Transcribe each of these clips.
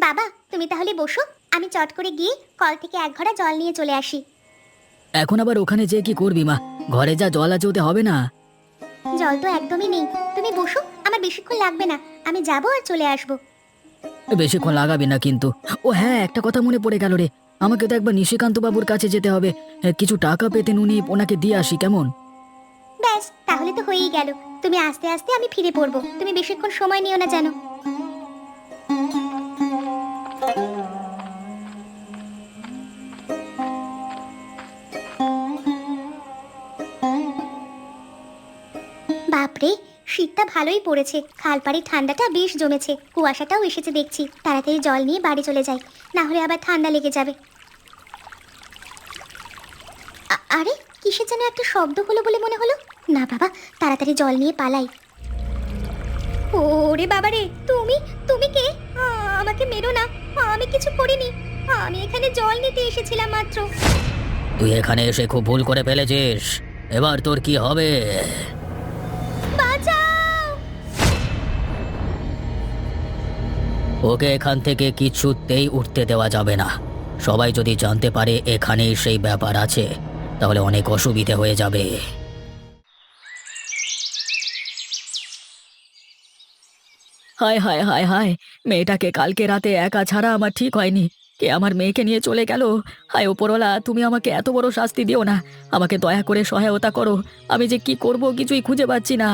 বাবা তুমি তাহলে বসো, আমি চট করে গিয়ে কল থেকে এক ঘড়া জল নিয়ে চলে আসি। এখন আবার ওখানে যেয়ে কি করবি মা? ঘরে যা জল আছে ওতে হবে না। জল তো একদমই নেই, তুমি বসো, আমার বেশিক্ষণ লাগবে না, আমি যাবো আর চলে আসবো। বেশিক্ষণ লাগাবি না কিন্তু। ও হ্যাঁ, একটা কথা মনে পড়ে গেল রে, আমাকে তো একবার নিশিকান্ত বাবুর কাছে যেতে হবে। কিছু টাকা পেতে নুনি ওনাকে দিয়ে আসি, কেমন? ব্যাস তাহলে তো হয়েই গেল। তুমি আস্তে আস্তে আমি ফিরে পড়বো, তুমি বেশিক্ষণ সময় নিও না যেন। বাপরে, শীতটা ভালোই পড়েছে, খালপাড়ির ঠান্ডাটা বেশ জমেছে, কুয়াশাটাও এসেছে দেখছি। তাড়াতাড়ি জল নিয়ে বাড়ি চলে যাই, না হলে আবার ঠান্ডা লেগে যাবে। আরে কিসের যেন একটা শব্দ হলো বলে মনে হলো। না বাবা, তাড়াতাড়ি জল নিয়ে পালাই। ওরে বাবা রে, তুমি তুমি কে? আমাকে মেরো না, আমি কিছু করিনি, আমি এখানে জল নিতে এসেছিলাম মাত্র। তুই এখানে এসে খুব ভুল করে ফেলেছিস, এবার তোর কি হবে? বাঁচাও! ওকে এখান থেকে কিছুতেই উঠতে দেওয়া যাবে না। সবাই যদি জানতে পারে এখানেই সেই ব্যাপার আছে, তাহলে অনেক অসুবিধে হয়ে যাবে। হায় হায় হায় হায়, মেয়েটাকে কালকে রাতে একা ছাড়া আমার ঠিক হয়নি। কে আমার মেয়েকে নিয়ে চলে গেল? হায় ওপরওয়ালা, তুমি আমাকে এত বড় শাস্তি দিও না, আমাকে দয়া করে সহায়তা করো। আমি যে কি করব কিছুই খুঁজে পাচ্ছি না।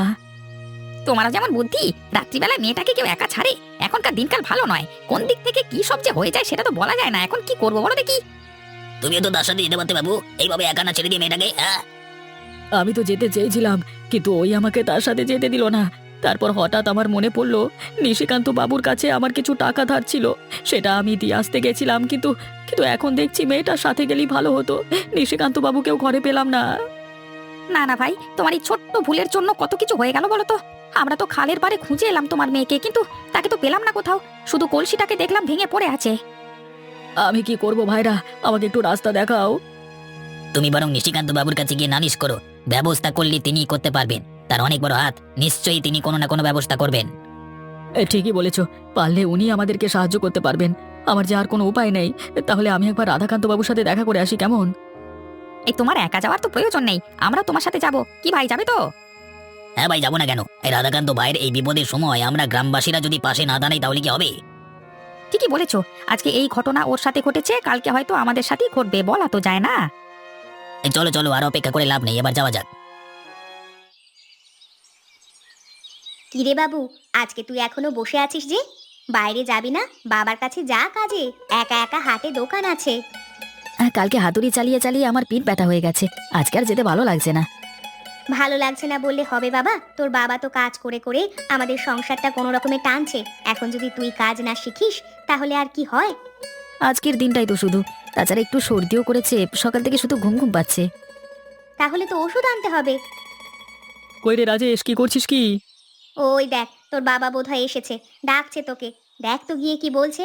তোমার যেমন বুদ্ধি, রাত্রিবেলায় মেয়েটাকে কেউ একা ছাড়ে? এখনকার দিনকাল ভালো নয়, কোন দিক থেকে কি সব যে হয়ে যায় সেটা তো বলা যায় না। এখন কি করবো বলো দেখি? তুমিও তো তার সাথে যেতে পারতে বাবু, এইভাবে একা না ছেড়ে দিয়ে মেয়েটাকে। আমি তো যেতে চেয়েছিলাম, কিন্তু ওই আমাকে তার সাথে যেতে দিল না। তারপর হঠাৎ আমার মনে পড়লো নিশিকান্ত বাবুর কাছে আমার কিছু টাকা ধার ছিল, সেটা আমি দিয়ে আসতে গেছিলাম, কিন্তু কিন্তু এখন দেখছি মেয়েটার সাথে গেলেই ভালো হতো। নিশিকান্ত বাবুকেও ঘরে পেলাম না। না না ভাই, তোমার এই ছোট্ট ভুলের জন্য কত কিছু হয়ে গেল বলো তো। আমরা তো খালের পাড়ে খুঁজে এলাম তোমার মেয়েকে, কিন্তু তাকে তো পেলাম না কোথাও, শুধু কলসিটাকে দেখলাম ভেঙে পড়ে আছে। আমি কি করব ভাইরা, আমাকে একটু রাস্তা দেখাও। তুমি বরং নিশিকান্ত বাবুর কাছে গিয়ে নালিশ করো, ব্যবস্থা করলে তিনি করতে পারবেন, তার অনেক বড় হাত, নিশ্চয়ই তিনি কোনো না কোনো ব্যবস্থা করবেন। ঠিকই বলেছ, পারলে উনি আমাদেরকে সাহায্য করতে পারবেন। আমার যে আর কোনো উপায় নেই, তাহলে আমি একবার রাধাকান্ত বাবুর সাথে দেখা করে আসি, কেমন? এই তোমার একা যাওয়ার তো প্রয়োজন নেই, আমরা তোমার সাথে যাব। কি ভাই, যাবে তো? হ্যাঁ ভাই, যাবো না কেন? এই রাধাকান্ত ভাইয়ের এই বিপদের সময় আমরা গ্রামবাসীরা যদি পাশে না দাঁড়াই তাহলে কি হবে? ঠিকই বলেছো, আজকে এই ঘটনা ওর সাথে ঘটেছে, কালকে হয়তো আমাদের সাথেই ঘটবে, বলা তো যায় না। চলো চলো, আর অপেক্ষা করে লাভ নেই, এবার যাওয়া যাক। কিরে বাবু, আজকে তুই এখনো বসে আছিস যে? বাইরে যাবি না? বাবার কাছে যা কাজে, একা একা হাটে দোকান আছে। কালকে হাতুড়ি চালিয়ে চালিয়ে আমার পিঠ ব্যথা হয়ে গেছে, আজকে আর যেতে ভালো লাগছে না। ভালো লাগছে না বললে হবে বাবা? তোর বাবা তো কাজ করে করে আমাদের সংসারটা কোনো রকমে টানছে, এখন যদি তুই কাজ না শিখিস তাহলে আর কি হয়? আজকের দিনটাই তো শুধু, তাছাড়া একটু সর্দিও করেছে, সকাল থেকে শুধু ঘুম ঘুম পাচ্ছে। তাহলে তো ওষুধ আনতে হবে। কই রে রাজেশ, কি করছিস কি? ওই দেখ, তোর বাবা বোধহয় এসেছে, ডাকছে তোকে, দেখ তো গিয়ে কি বলছে।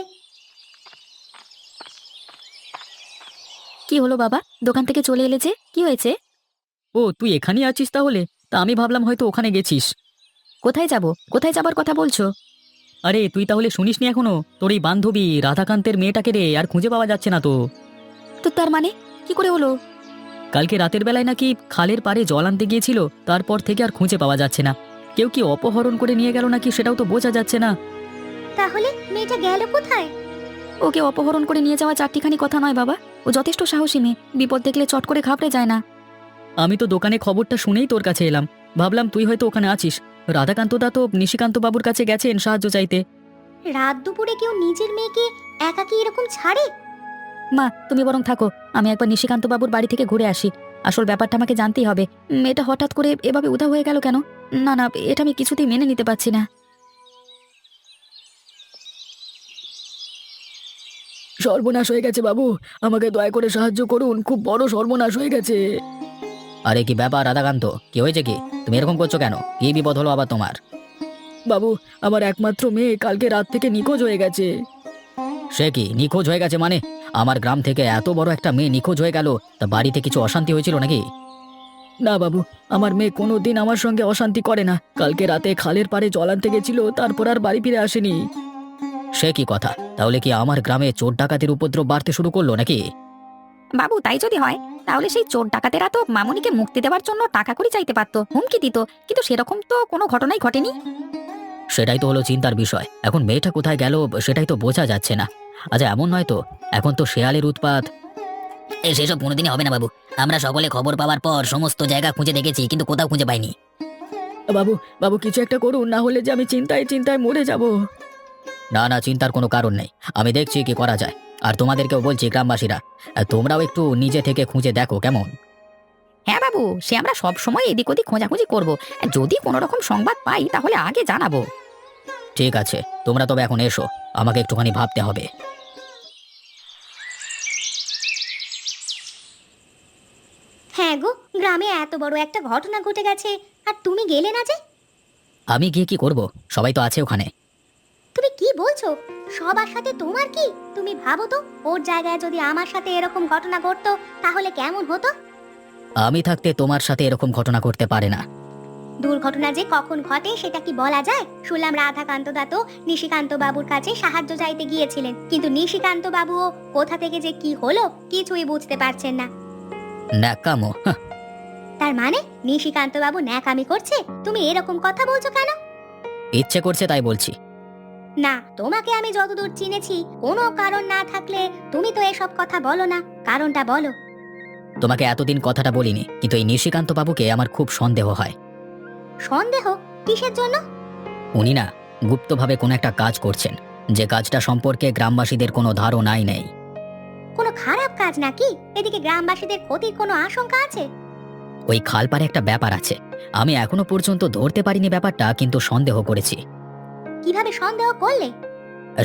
কি হলো বাবা, দোকান থেকে চলে এলে যে, কি হয়েছে? ও তুই এখানেই আছিস তাহলে? তা আমি ভাবলাম হয়তো ওখানে গেছিস। কোথায় যাব? কোথায় যাবার কথা বলছো? আরে তুই তাহলে শুনিসনি এখনো? তোর এই বান্ধবী রাধাকান্তের মেয়েটাকে রে আর খুঁজে পাওয়া যাচ্ছে না তো। তো তার মানে কি করে হলো? কালকে রাতের বেলায় নাকি খালের পাড়ে জল আনতে গিয়েছিল, তারপর থেকে আর খুঁজে পাওয়া যাচ্ছে না। কেউ কি অপহরণ করে নিয়ে গেল নাকি সেটাও তো বোঝা যাচ্ছে না। তাহলে মেয়েটা গেল কোথায়? ওকে অপহরণ করে নিয়ে যাওয়া চারটিখানি কথা নয় বাবা, ও যথেষ্ট সাহসী মেয়ে, বিপদ দেখলে চট করে ঘাবড়ে যায় না। আমি তো দোকানে খবরটা শুনেই তোর কাছে এলাম, ভাবলাম তুই হয়তো ওখানে আছিস। রাধাকান্ত দা তো নিশিকান্ত বাবুর কাছে গেছেন সাহায্য চাইতে। রাত দুপুরে কেউ নিজের মেয়েকে একাকী এরকম ছাড়ে? মা তুমি বরং থাকো, আমি একবার নিশিকান্ত বাবুর বাড়ি থেকে ঘুরে আসি, আসল ব্যাপারটা আমাকে জানতেই হবে। মেয়েটা হঠাৎ করে এভাবে উধাও হয়ে গেল কেন? না না, এটা আমি কিছুতেই মেনে নিতে পারছি না। সর্বনাশ হয়ে গেছে বাবু, আমাকে দয়া করে সাহায্য করুন, খুব বড় সর্বনাশ হয়ে গেছে। আরে কি ব্যাপার রাধাকান্ত, কি হয়েছে কি? তুমি এরকম করছো কেন? কি বিপদ হলো আবার তোমার? বাবু, আমার একমাত্র মেয়ে কালকে রাত থেকে নিখোঁজ হয়ে গেছে। সে কি নিখোঁজ হয়ে গেছে মানে? আমার গ্রাম থেকে এত বড় একটা মেয়ে নিখোঁজ হয়ে গেল, তা বাড়িতে কিছু অশান্তি হয়েছিল নাকি? না বাবু, আমার মেয়ে কোনোদিন আমার সঙ্গে অশান্তি করে না। কালকে রাতে খালের পাড়ে জল আনতে গেছিল, তারপর আর বাড়ি ফিরে আসেনি। সে কি কথা? তাহলে কি আমার গ্রামে চোর ডাকাতির উপদ্রব বাড়তে শুরু করলো নাকি? বাবু তাই যদি হয় তাহলে সেই চোর ডাকাতেরা তো মামুনিকে মুক্তি দেওয়ার জন্য টাকা কড়ি চাইতে পারতো, হুমকি দিত, কিন্তু সেরকম তো কোনো ঘটনাই ঘটেনি। সেটাই তো হলো চিন্তার বিষয়। এখন মেয়েটা কোথায় গেল সেটাই তো বোঝা যাচ্ছে না। আচ্ছা, এমন নয় তো এখন তো শেয়ালের উৎপাত? সেসব কোনোদিনই হবে না বাবু। আমরা সকলে খবর পাওয়ার পর সমস্ত জায়গা খুঁজে দেখেছি, কিন্তু কোথাও খুঁজে পাইনি। বাবু, বাবু কিছু একটা করুন, না হলে যে আমি চিন্তায় চিন্তায় মরে যাব। না না, চিন্তার কোনো কারণ নেই, আমি দেখছি কি করা যায়। আর তোমাদেরকেও বলছি গ্রামবাসীরা, তোমরাও একটু নিজে থেকে খুঁজে দেখো কেমন। হ্যাঁ বাবু, সে আমরা সব সময় এদিক ওদিক খোঁজাখুঁজি করব, যদি কোনো রকম সংবাদ পাই তাহলে আগে জানাবো। ঠিক আছে, তোমরা তবে এখন এসো, আমাকে একটুখানি ভাবতে হবে। হ্যাঁ গো, গ্রামে এত বড় একটা ঘটনা ঘটে গেছে আর তুমি গেলে না যে? আমি গিয়ে কি করব? সবাই তো আছে ওখানে। তুমি কি বলছো? সবার সাথে তোমার কি? তুমি ভাবো তো, ওর জায়গায় যদি আমার সাথে এরকম ঘটনা ঘটতো তাহলে কেমন হতো? আমি থাকতে তোমার সাথে এরকম ঘটনা ঘটতে পারে না। দুর্ঘটনা যে কখন ঘটে সেটা কি বলা যায়? শুনলাম রাধাকান্ত দা তো নিশিকান্ত বাবুর কাছে সাহায্য চাইতে গিয়েছিলেন, কিন্তু নিশিকান্ত বাবুও কোথা থেকে যে কি হলো কিছুই বুঝতে পারছেন না। ন্যাকামো, হাহ। তার মানে নিশিকান্ত বাবু ন্যাকামি করছে? তুমি এরকম কথা বলছো কেন? ইচ্ছে করছে তাই বলছি। না, তোমাকে আমি যতদূর চিনেছি কোনো কারণ না থাকলে তুমি তো এসব কথা বলো না, কারণটা বলো। তোমাকে এতদিন কথাটা বলিনি, কিন্তু এই নিশিকান্ত বাবুকে আমার খুব সন্দেহ হয়। সন্দেহ? কিসের জন্য? উনি না গুপ্তভাবে কোনো একটা কাজ করছেন, যে কাজটা সম্পর্কে গ্রামবাসীদের কোনো ধারণাই নেই। কোনো খারাপ কাজ নাকি? এদিকে গ্রামবাসীদের ক্ষতির কোনো আশঙ্কা আছে? ওই খালপারে একটা ব্যাপার আছে, আমি এখনো পর্যন্ত ধরতে পারিনি ব্যাপারটা, কিন্তু সন্দেহ করেছি। কিভাবে সন্দেহ করলে?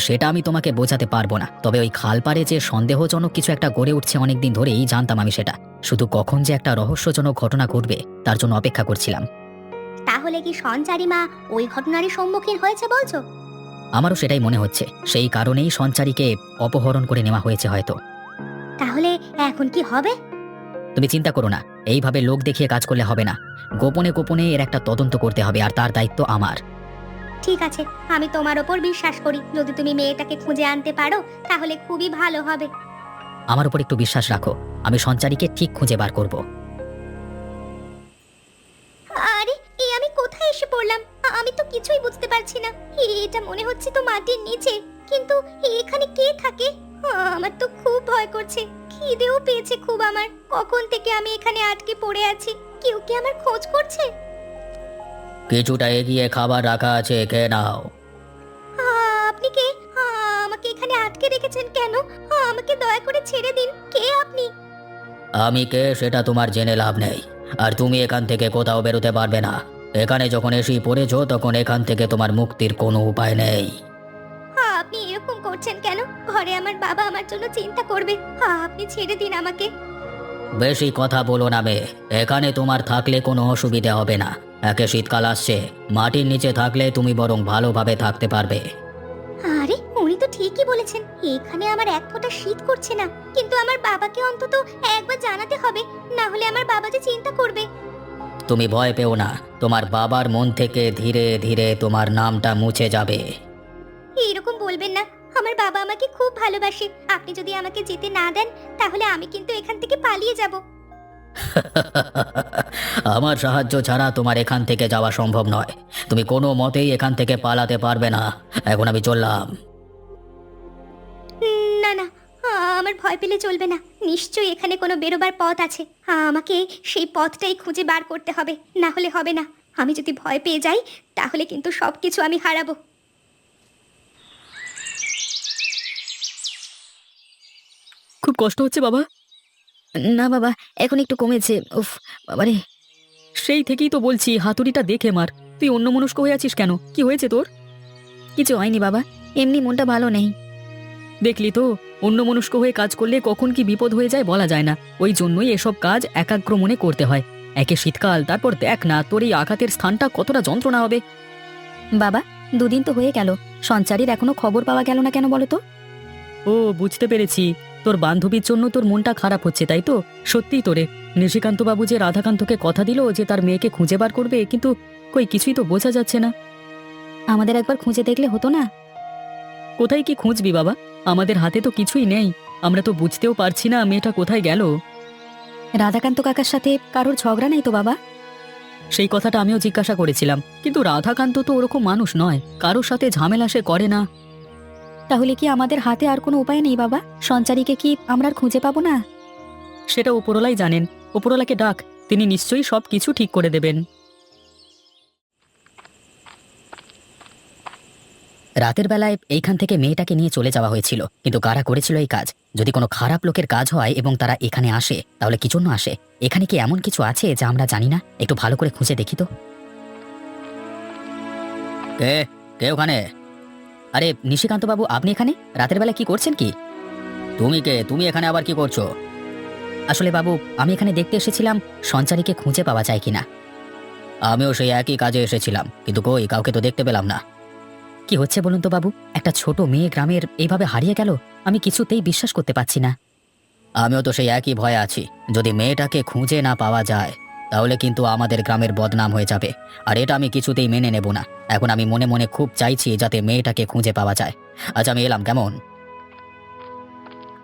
সেটা আমি তোমাকে বোঝাতে পারবো না, তবে ওই খালপারে যে সন্দেহজনক কিছু একটা গড়ে উঠছে অনেকদিন ধরেই জানতাম আমি সেটা। শুধু কখন যে একটা রহস্যজনক ঘটনা ঘটবে তার জন্য অপেক্ষা করছিলাম। তাহলে কি সঞ্চারী মা ওই ঘটনারই সম্মুখীন হয়েছে বলছো? আমারও সেটাই মনে হচ্ছে, সেই কারণেই সঞ্চারীকে অপহরণ করে নেওয়া হয়েছে হয়তো। তাহলে এখন কি হবে? তুমি চিন্তা করো না, এইভাবে লোক দেখিয়ে কাজ করলে হবে না। গোপনে গোপনে এর একটা তদন্ত করতে হবে, আর তার দায়িত্ব আমার। ঠিক আছে, আমি তোমার ওপর বিশ্বাস করি। যদি তুমি মেয়েটাকে খুঁজে আনতে পারো তাহলে খুবই ভালো হবে। আমার উপর একটু বিশ্বাস রাখো, আমি সঞ্চারীকে ঠিক খুঁজে বার করব। আরে, আমি কোথায় এসে পড়লাম? আমি তো কিছুই বুঝতে পারছি না। এটা মনে হচ্ছে তো মাটির নিচে, কিন্তু এখানে কে থাকে? আমার তো খুব ভয় করছে, খিদেও পেয়েছে খুব আমার। কখন থেকে আমি এখানে আটকে পড়ে আছি, কেউ কি আমার খোঁজ করছে? কিছুটা এগিয়ে খাবার রাখা আছে, খেয়ে নাও। আপনি কে? আমাকে এখানে আটকে রেখেছেন কেন? আমাকে দয়া করে ছেড়ে দিন। কে আপনি? আমি কে সেটা তোমার জেনে লাভ নেই, আর তুমি এখান থেকে কোথাও বেরোতে পারবে না। এখানে যখন এসেই পড়েছো তখন এখান থেকে তোমার মুক্তির কোনো উপায় নেই। আপনি এরকম করছেন কেন? ঘরে আমার বাবা আমার জন্য চিন্তা করবে। আপনি ছেড়ে দিন আমাকে। বেশি কথা বলো না মেয়ে, এখানে তোমার থাকলে কোনো অসুবিধা হবে না। একে শীতকাল আসছে, মাটির নিচে থাকলে তুমি বরং ভালোভাবে থাকতে পারবে। আরে, উনি তো ঠিকই বলেছেন, এখানে আমার এক ফোঁটা শীত করছে না। কিন্তু আমার বাবাকে অন্তত একবার জানাতে হবে, না হলে আমার বাবা যে চিন্তা করবে। তুমি ভয় পেও না, তোমার বাবার মন থেকে ধীরে ধীরে তোমার নামটা মুছে যাবে। এরকম বলবেন না, আমার বাবা আমাকে খুব ভালোবাসে। আপনি যদি আমাকে যেতে না দেন তাহলে আমি কিন্তু এখান থেকে পালিয়ে যাব। আমার সাহায্য ছাড়া তোমার এখান থেকে যাওয়া সম্ভব নয়। তুমি কোনো মতেই এখান থেকে পালাতে পারবে না। এখন আমি চললাম। না না, আমার ভয় পেলে চলবে না। নিশ্চয়ই এখানে কোনো বেরোবার পথ আছে। আমাকে সেই পথটাই খুঁজে বার করতে হবে, না হলে হবে না। আমি যদি ভয় পেয়ে যাই তাহলে কিন্তু সবকিছু আমি হারাবো। খুব কষ্ট হচ্ছে বাবা? না বাবা, এখন একটু কমেছে। উফ বাবারে। সেই থেকেই তো বলছি হাতুড়িটা দেখে মার। তুই অন্যমনস্ক হয়ে আছিস কেন? কি হয়েছে তোর? কিছু হয়নি বাবা, এমনি মনটা ভালো নেই। দেখলি তো, অন্যমনস্ক হয়ে কাজ করলে কখন কি বিপদ হয়ে যায় বলা যায় না। ওই জন্যই এসব কাজ একাগ্র মনে করতে হয়। একে শীতকাল, তারপর দেখ না তোর এই আঘাতের স্থানটা কতটা যন্ত্রণা হবে। বাবা, দুদিন তো হয়ে গেল, সঞ্চারীর এখনো খবর পাওয়া গেল না কেন বলো তো? ও, বুঝতে পেরেছি, তোর বান্ধবীর জন্য তোর মনটা খারাপ হচ্ছে তাই তো? সত্যিই তোরে, নিশিকান্ত বাবু যে রাধাকান্তকে কথা দিল যে তার মেয়েকে খুঁজে বার করবে, কিন্তু কই কিছুই তো বোঝা যাচ্ছে না। আমাদের একবার খুঁজে দেখলে হতো না? কোথায় কি খুঁজবি বাবা? আমাদের হাতে তো কিছুই নেই। আমরা তো বুঝতেও পারছি না মেয়েটা কোথায় গেল। রাধাকান্ত কাকার সাথে কারোর ঝগড়া নেই তো বাবা? সেই কথাটা আমিও জিজ্ঞাসা করেছিলাম, কিন্তু রাধাকান্ত তো ওরকম মানুষ নয়, কারোর সাথে ঝামেলা সে করে না। তাহলে কি আমাদের হাতে আর কোনো উপায় নেই বাবা? সঞ্চারীকে কি আমরা আর খুঁজে পাবো না? সেটা উপরওয়ালাই জানেন। উপরওয়ালাকে ডাক, তিনি নিশ্চয়ই সব কিছু ঠিক করে দেবেন। রাতের বেলায় এইখান থেকে মেয়েটাকে নিয়ে চলে যাওয়া হয়েছিল, কিন্তু কারা করেছিল এই কাজ? যদি কোনো খারাপ লোকের কাজ হয় এবং তারা এখানে আসে, তাহলে কি জন্য আসে? এখানে কি এমন কিছু আছে যা আমরা জানি না? একটু ভালো করে খুঁজে দেখি তো। কে কে ওখানে? আরে নিশিকান্ত বাবু, আপনি এখানে রাতের বেলা কি করছেন কি? তুমি কে? তুমি এখানে আবার কি করছো? আসলে বাবু, আমি এখানে দেখতে এসেছিলাম সঞ্চারীকে খুঁজে পাওয়া যায় কিনা। আমিও সেই একই কাজে এসেছিলাম, কিন্তু কই কাউকে তো দেখতে পেলাম না। কি হচ্ছে বলুন তো বাবু? একটা ছোট মেয়ে গ্রামের এইভাবে হারিয়ে গেল, আমি কিছুতেই বিশ্বাস করতে পারছি না। আমিও তো সেই একই ভয়ে আছি। যদি মেয়েটাকে খুঁজে না পাওয়া যায়, তাহলে কিন্তু আমাদের গ্রামের বদনাম হয়ে যাবে, আর এটা আমি কিছুতেই মেনে নেব না। এখন আমি মনে মনে খুব চাইছি যাতে মেয়েটাকে খুঁজে পাওয়া যায়। আচ্ছা, আমি এলাম কেমন?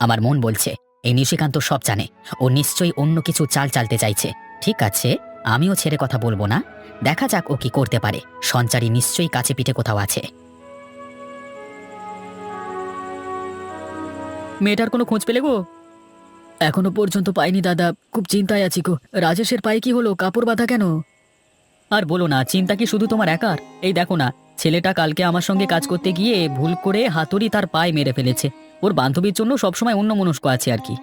আমার মন বলছে এই নিশিকান্ত সব জানে, ও নিশ্চয়ই অন্য কিছু চাল চালতে চাইছে। ঠিক আছে, আমিও ছেড়ে কথা বলবো না, দেখা যাক ও কি করতে পারে। সঞ্চারী নিশ্চয়ই কাছে পিঠে কোথাও আছে। মেয়েটার কোনো খোঁজ পেলে গো? এখনো পর্যন্ত পাইনি দাদা, খুব চিন্তায় আছি গো। রাজেশের পায়ে কি হলো? কাপড় বাঁধা কেন? আর বলো না, চিন্তা কি শুধু তোমার একার? এই দেখো না, ছেলেটা কালকে আমার সঙ্গে কাজ করতে গিয়ে ভুল করে হাতুড়ি তার পায়ে মেরে ফেলেছে। ওর বান্ধবীর জন্য সবসময় অন্যমনস্ক আছে আর কি।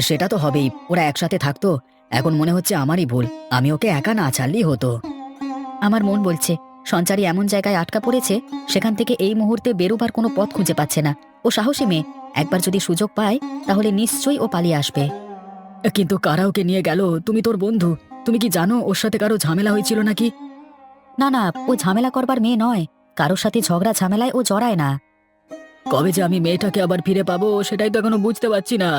সেটা তো হবেই, ওরা একসাথে থাকতো। এখন মনে হচ্ছে আমারই ভুল, আমি ওকে একা না ছাড়লেই হতো। আমার মন বলছে সঞ্চারী এমন জায়গায় আটকা পড়েছে, সেখান থেকে এই মুহূর্তে বেরোবার কোনো পথ খুঁজে পাচ্ছে না। ও সাহসী মেয়ে, একবার যদি সুযোগ পায় তাহলে নিশ্চয়ই ও পালিয়ে আসবে। কিন্তু কারা ওকে নিয়ে গেল? তুমি তোর বন্ধু, তুমি কি জানো ওর সাথে কারো ঝামেলা হয়েছিল নাকি? না না, ও ঝামেলা করবার মেয়ে নয়। কারোর সাথে ঝগড়া ঝামেলায় ও জড়ায় না। কবে যে আমি মেয়েটাকে আবার ফিরে পাবো সেটাই তো এখনো বুঝতে পারছি না।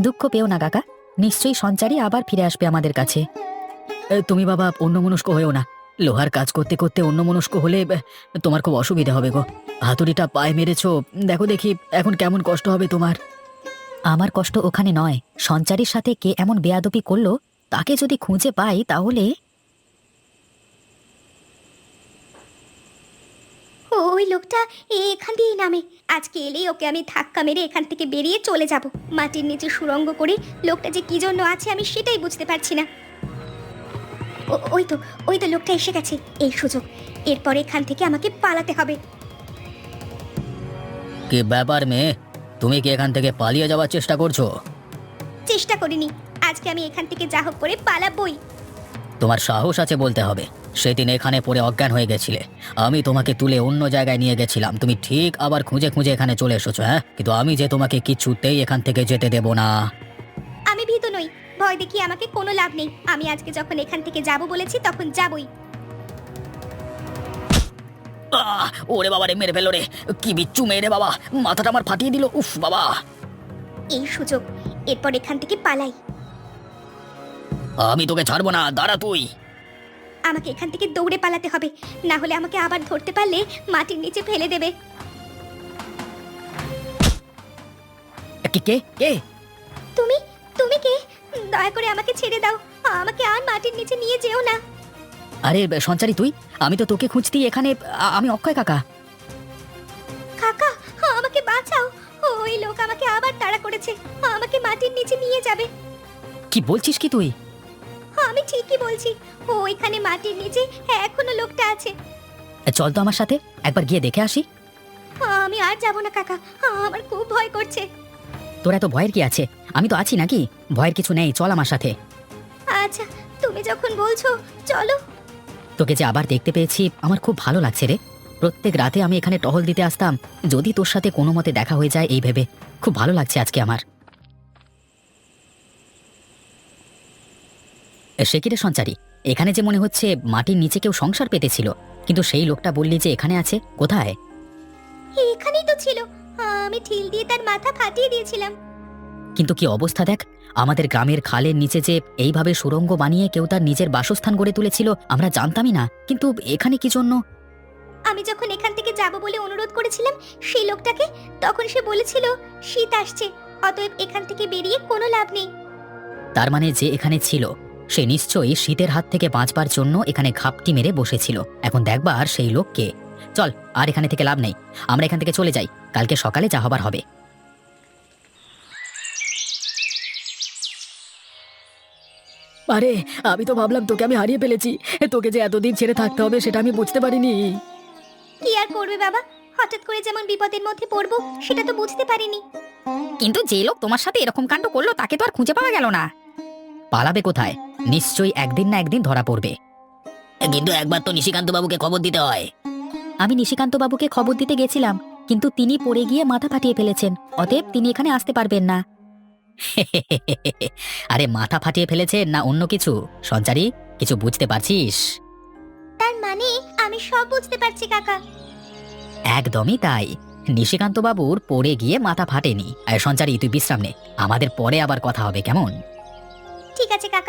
দুঃখ পেও না কাকা, নিশ্চয়ই সঞ্চারী আবার ফিরে আসবে আমাদের কাছে। তুমি বাবা অন্যমনস্ক হয়েও না। লোহার কাজ করতে করতে অন্যমনস্ক হলে তোমার খুব অসুবিধা হবে গো। হাতুড়িটা পায়ে মেরেছো, দেখো দেখি এখন কেমন কষ্ট হবে তোমার। আমার কষ্ট ওখানে নয়, সঞ্চারীর সাথে কে এমন বেয়াদবি করলো তাকে যদি খুঁজে পাই তাহলে। ওই লোকটা এখান দিয়েই নামে। আজকে এলেই ওকে আমি ধাক্কা মেরে এখান থেকে বেরিয়ে চলে যাব। মাটির নিচে সুড়ঙ্গ করে লোকটা যে কি জন্য আছে আমি সেটাই বুঝতে পারছি না। ওই তো লোকটা এসে গেছে। এই সুযোগ, এরপর এখান থেকে আমাকে পালাতে হবে। কি ব্যাপার মেয়ে, তুমি কি এখান থেকে পালিয়ে যাওয়ার চেষ্টা করছো? চেষ্টা করিনি, আজকে আমি এখান থেকে যা হোক করে পালাবই। তোমার সাহস আছে বলতে হবে। সেদিন এখানে পড়ে অজ্ঞান হয়ে গেছিলে, আমি তোমাকে তুলে অন্য জায়গায় নিয়ে গেছিলাম, তুমি ঠিক আবার খুঁজে খুঁজে এখানে চলে এসেছো। হ্যাঁ, কিন্তু আমি যে তোমাকে কিছুতেই এখান থেকে যেতে দেব না। আমি ভীত নই, ভয় দেখিয়ে আমাকে কোনো লাভ নেই। আমি আজকে যখন এখান থেকে যাব বলেছি তখন যাবই। ওরে বাবা রে, মেরে ফেলো রে! কি বিচ্ছু মেয়ে রে বাবা, মাথাটা আমার ফাটিয়ে দিল। উফ বাবা! এই সুযোগ, এরপর এখান থেকে পালাই। আমি তোকে ছাড়বো না, দাঁড়া তুই। আমাকে এখান থেকে দৌড়ে পালাতে হবে, না হলে আমাকে আবার ধরতে পারলে মাটির নিচে ফেলে দেবে। কে কে কে? তুমি তুমি কে? দয়া করে আমাকে ছেড়ে দাও, আমাকে আর মাটির নিচে নিয়ে যেও না। আরে সঞ্চারী তুই, আমি তো তোকে খুঁজতি এখানে। আমি অক্ষয় কাকা। কাকা, আমাকে বাঁচাও। ওই লোক আমাকে আবার তাড়া করেছে, আমাকে মাটির নিচে নিয়ে যাবে। কি বলছিস কি তুই? আমি ঠিকই বলছি, ওইখানে মাটির নিচে এখনো লোকটা আছে। চল তো আমার সাথে, একবার গিয়ে দেখে আসি। আমি আর যাব না কাকা, আমার খুব ভয় করছে। তোর এত ভয়ের কি আছে? আমি তো আছি নাকি? ভয়ের কিছু নেই, চল আমার সাথে। আচ্ছা, তুমি যখন বলছো চলো। তোকে যে আবার দেখতে পেয়েছি আমার খুব ভালো লাগছে রে। প্রত্যেক রাতে আমি এখানে টহল দিতে আসতাম, যদি তোর সাথে কোনো মতে দেখা হয়ে যায় এই ভেবে। খুব ভালো লাগছে আজকে আমার। সে কি রে সঞ্চারী, এখানে যে মনে হচ্ছে মাটির নিচে কেউ সংসার পেতেছিল, কিন্তু সেই লোকটা বললি যে এখানে আছে, কোথায়? এখানেই তো ছিল, আমি ঠিল দিয়ে তার মাথা ফাটিয়ে দিয়েছিলাম। কিন্তু কি অবস্থা দেখ, আমাদের গ্রামের খালের নিচে যে এইভাবে সুড়ঙ্গ বানিয়ে কেউ তার নিজের বাসস্থান গড়ে তুলেছিল আমরা জানতামই না, কিন্তু এখানে কি জন্য? আমি যখন এখান থেকে যাব বলে অনুরোধ করেছিলাম সেই লোকটাকে, তখন সে বলেছিল শীত আসছে, অতএব এখান থেকে বেরিয়ে কোনো লাভ নেই। তার মানে যে এখানে ছিল সে নিশ্চয়ই শীতের হাত থেকে বাঁচবার জন্য এখানে ঘাপটি মেরে বসেছিল। এখন দেখবার সেই লোককে। চল, আর এখানে থেকে লাভ নেই, আমরা এখান থেকে চলে যাই, কালকে সকালে যা হবার হবে। আরে আমি তো ভাবলাম তোকে আমি হারিয়ে ফেলেছি, তোকে যে এতদিন ছেড়ে থাকতে হবে সেটা আমি বুঝতে পারিনি। কি আর করবে বাবা, হঠাৎ করে যেমন বিপদের মধ্যে পড়বো সেটা তো বুঝতে পারিনি। কিন্তু যে লোক তোমার সাথে এরকম কাণ্ড করলো তাকে তো আর খুঁজে পাওয়া গেল না। পালাবে কোথায়? নিশ্চয়ই একদিন না একদিন ধরা পড়বে। কিন্তু একবার তো নিশিকান্ত বাবুকে খবর দিতে হয়। আমি নিশিকান্ত বাবুকে খবর দিতে গেছিলাম, কিন্তু তিনি পড়ে গিয়ে মাথা ফাটিয়ে ফেলেছেন, অতএব তিনি এখানে আসতে পারবেন না। আরে মাথা ফাটিয়ে ফেলেছেন না অন্য কিছু? সঞ্চারী, কিছু বুঝতে পারছিস? তার মানে আমি সব বুঝতে পারছি কাকা। একদমই তাই, নিশিকান্ত বাবুর পড়ে গিয়ে মাথা ফাটেনি। আর সঞ্চারী, তুই বিশ্রাম নে, আমাদের পরে আবার কথা হবে, কেমন? ঠিক আছে কাকা।